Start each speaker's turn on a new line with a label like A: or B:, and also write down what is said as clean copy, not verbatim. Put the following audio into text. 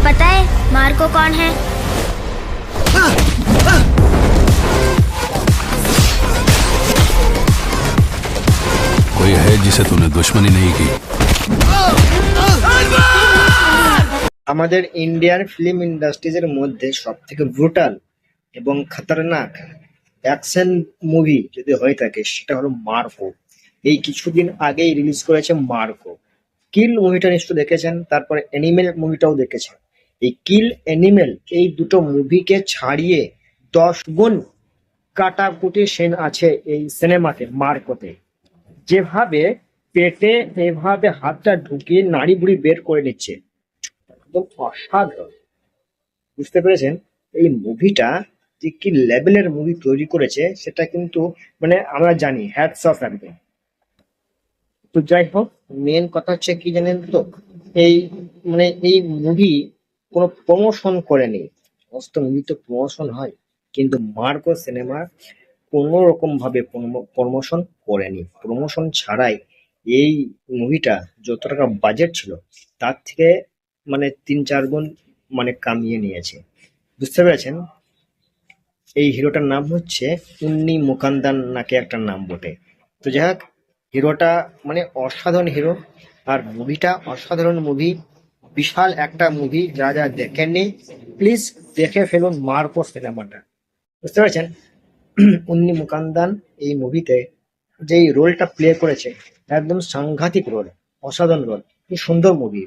A: पता है मार्को कौन है?
B: कोई है जिसे तूने दुश्मनी नहीं की।
C: আমাদের ইন্ডিয়ান ফিল্ম ইন্ডাস্ট্রিজের মধ্যে সব থেকে ব্রুটাল এবং খতরনাক অ্যাকশন মুভি যদি হয়ে থাকে সেটা হলো মার্কো। এই কিছুদিন আগেই রিলিজ করেছে মার্কো। কিল মুভিটা নিশ্চয় দেখেছেন, তারপরে অ্যানিমেল মুভিটাও দেখেছেন। এই কিল অ্যানিমেল এই দুটো মুভিকে ছাড়িয়ে 10 গুণ কাটাকুটি সিন আছে এই সিনেমাতে মার্কোতে। যেভাবে পেটে এভাবে হাতটা ঢুকিয়ে নাড়ি বুড়ি বের করে নিচ্ছে, একদম অসাধারণ। বুঝতে পেরেছেন এই মুভিটা যে কি লেভেলের মুভি তৈরি করেছে সেটা কিন্তু মানে আমরা জানি, হ্যাটস অফ একদম। তো যাই হোক, মেন কথা হচ্ছে কি জানেন তো, এই মানে এই মুভি কোনো প্রমোশন করেনি। সমস্ত মুভি তো প্রমোশন হয়, কিন্তু মার্কো সিনেমা কোনো রকম ভাবে প্রমোশন করেনি। প্রমোশন ছাড়াই এই মুভিটা যত টাকা বাজেট ছিল তার থেকে মানে 3-4 গুণ মানে কামিয়ে নিয়েছে। বুঝতে পেরেছেন? এই হিরোটার নাম হচ্ছে উন্নি মুকান্দান নাকি একটা নাম বটে। তো যাই হোক, হিরোটা মানে অসাধারণ হিরো, আর মুভিটা অসাধারণ মুভি, বিশাল একটা মুভি। যা যা দেখেননি প্লিজ দেখে ফেলুন মার্কো সিনেমাটা। বুঝতে পেরেছেন? উন্নি মুকান্দান এই মুভিতে যেই রোলটা প্লে করেছে একদম সাংঘাতিক রোল, অসাধারণ রোল, কি সুন্দর মুভি।